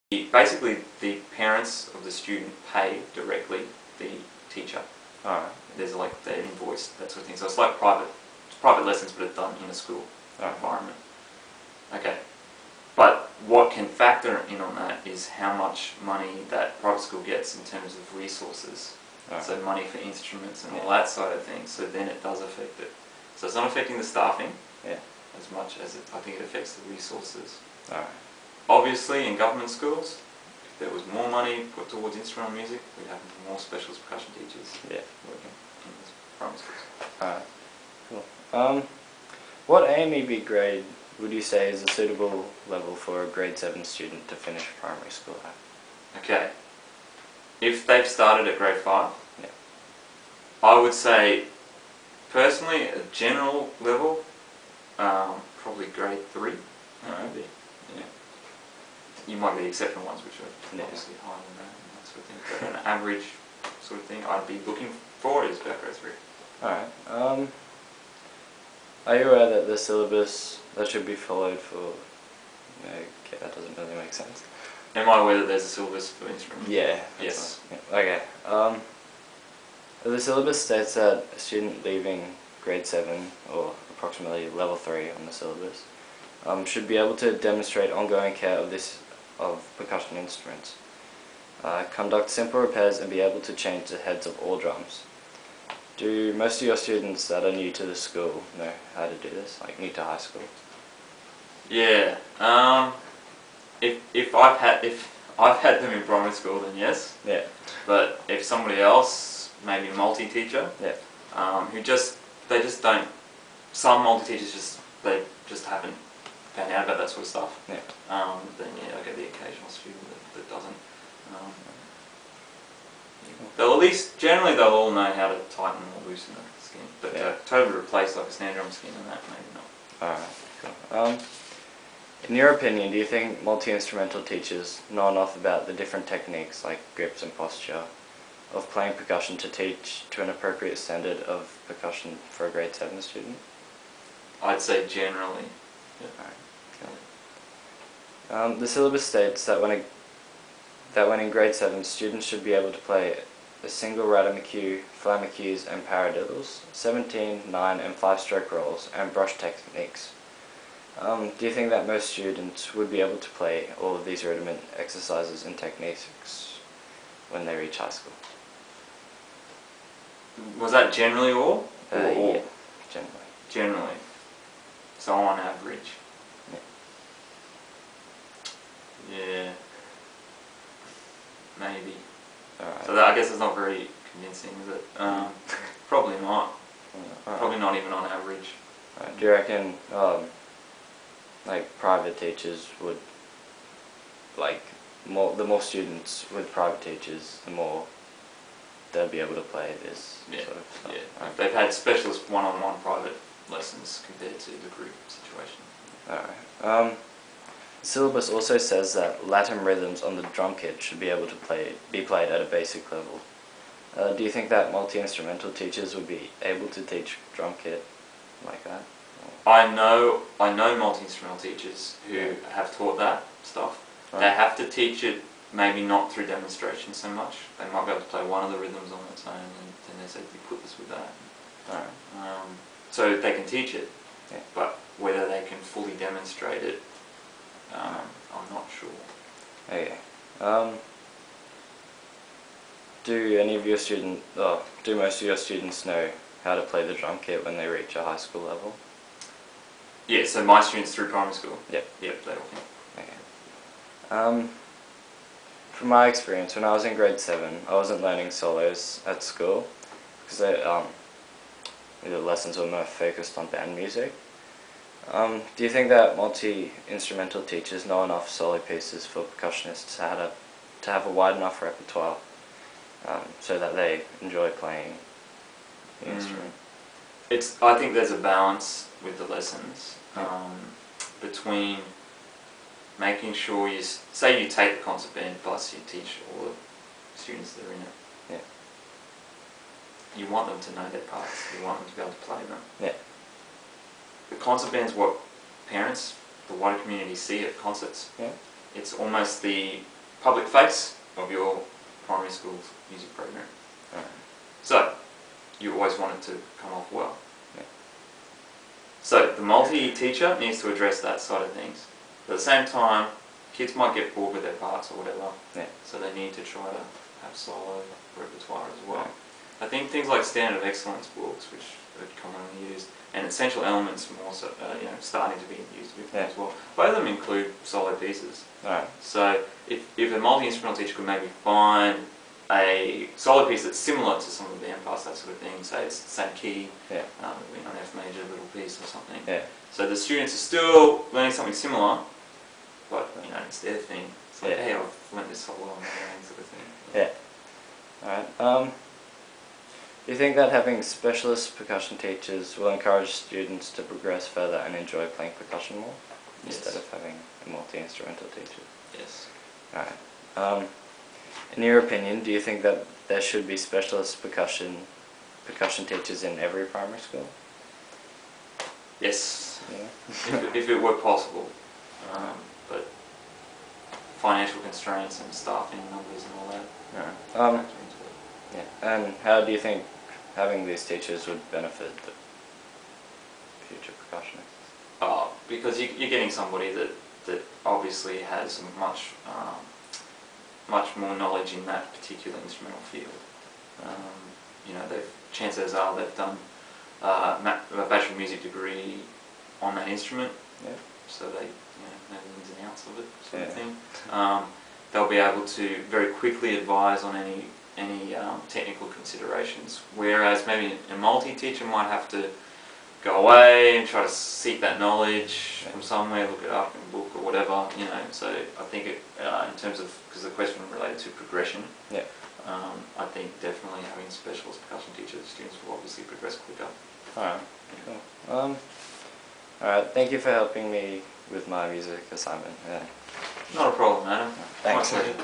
Basically, the parents of the student pay directly the teacher. Alright. There's like their invoice, that sort of thing. So it's like private lessons, but it's done in a school environment. Okay. But what can factor in on that is how much money that private school gets in terms of resources. So money for instruments and all that side of things. So then it does affect it. So it's not affecting the staffing as much as I think it affects the resources. Obviously, in government schools, if there was more money put towards instrumental music, we'd have more specialist percussion teachers working in primary schools. Cool. What A&EB grade would you say is a suitable level for a grade 7 student to finish primary school at? Okay. If they've started at grade 5, I would say, personally, a general level, probably grade 3. Maybe. You might be exceptional ones which are obviously higher than that sort of thing. But an average sort of thing I'd be looking for is about grade 3. Alright. Are you aware that the syllabus that should be followed for... Okay, that doesn't really make sense. Am I aware that there's a syllabus for instruments? Yeah. Yes. Okay. The syllabus states that a student leaving grade 7, or approximately level 3 on the syllabus, should be able to demonstrate ongoing care of percussion instruments, conduct simple repairs and be able to change the heads of all drums. Do most of your students that are new to the school know how to do this, like new to high school? Yeah. If I've had them in primary school, then yes. Yeah. But if somebody else, maybe a multi-teacher, who they just don't. Some multi-teachers they just haven't found out about that sort of stuff. Yeah. Then I get the occasional student that doesn't. They'll at least generally they'll all know how to tighten or loosen the skin, but totally replace like a snare drum skin and that maybe not. Alright, cool. In your opinion, do you think multi-instrumental teachers know enough about the different techniques like grips and posture of playing percussion to teach to an appropriate standard of percussion for a grade 7 student? I'd say generally. The syllabus states that when in grade 7, students should be able to play a single Rademachew, Flammachews and paradiddles, 17, 9 and 5-stroke rolls, and brush techniques. Do you think that most students would be able to play all of these rudiment exercises and techniques when they reach high school? Was that generally all? Yeah, generally. Generally. So on average. Yeah. Maybe. Alright. So that, I guess it's not very convincing, is it? Probably not. Probably not even on average. Do you reckon like private teachers would, like the more students with private teachers, the more they'll be able to play this sort of stuff? Yeah. They've had specialist one-on-one private lessons compared to the group situation. Alright. The syllabus also says that Latin rhythms on the drum kit should be able to be played at a basic level. Do you think that multi-instrumental teachers would be able to teach drum kit like that? I know multi-instrumental teachers who have taught that stuff. Right. They have to teach it maybe not through demonstration so much. They might be able to play one of the rhythms on its own and then they say you put this with that. Alright. So they can teach it, but whether they can fully demonstrate it, I'm not sure. Okay. Do most of your students know how to play the drum kit when they reach a high school level? Yeah, so my students through primary school? Yep, they all can. Okay. From my experience, when I was in grade 7, I wasn't learning solos at school because the lessons were more focused on band music. Do you think that multi-instrumental teachers know enough solo pieces for percussionists to have a wide enough repertoire so that they enjoy playing the instrument? I think there's a balance with the lessons between making sure say you take the concert band plus you teach all the students that are in it. You want them to know their parts, you want them to be able to play them. The concert band's what parents, the wider community see at concerts. It's almost the public face of your primary school's music program. Right. So, you always want it to come off well. Yeah. So, the multi-teacher needs to address that side of things. But at the same time, kids might get bored with their parts or whatever, Yeah. so they need to try to have solo repertoire as well. Right. I think things like standard of excellence books, which are commonly used, and essential elements more so, starting to be used a bit more Yeah. as well. Both of them include solo pieces. Right. So if a multi-instrumental teacher could maybe find a solo piece that's similar to some of the band parts, that sort of thing, say it's the same key, Yeah. an F major little piece or something. Yeah. So the students are still learning something similar, but it's their thing. It's like, Yeah. hey, I've learned this solo on my own, sort of thing. Yeah. Alright. Do you think that having specialist percussion teachers will encourage students to progress further and enjoy playing percussion more, instead of having a multi-instrumental teacher? Yes. Alright. In your opinion, do you think that there should be specialist percussion teachers in every primary school? Yes. Yeah. if it were possible. But financial constraints and staffing numbers and all that Alright. factor into it. Yeah. And how do you think having these teachers would benefit the future percussionists? Because you're getting somebody that obviously has much more knowledge in that particular instrumental field. Chances are they've done a bachelor of music degree on that instrument, Yeah. so they know the ins and outs of it, sort of Yeah. thing. They'll be able to very quickly advise on any technical considerations, whereas maybe a multi-teacher might have to go away and try to seek that knowledge from somewhere, look it up in a book or whatever, so I think in terms of, because the question related to progression, Yeah. I think definitely having specialist percussion teachers, students will obviously progress quicker. Alright. Cool. Alright, thank you for helping me with my music assignment. Yeah. Not a problem, Adam. Thanks. My pleasure.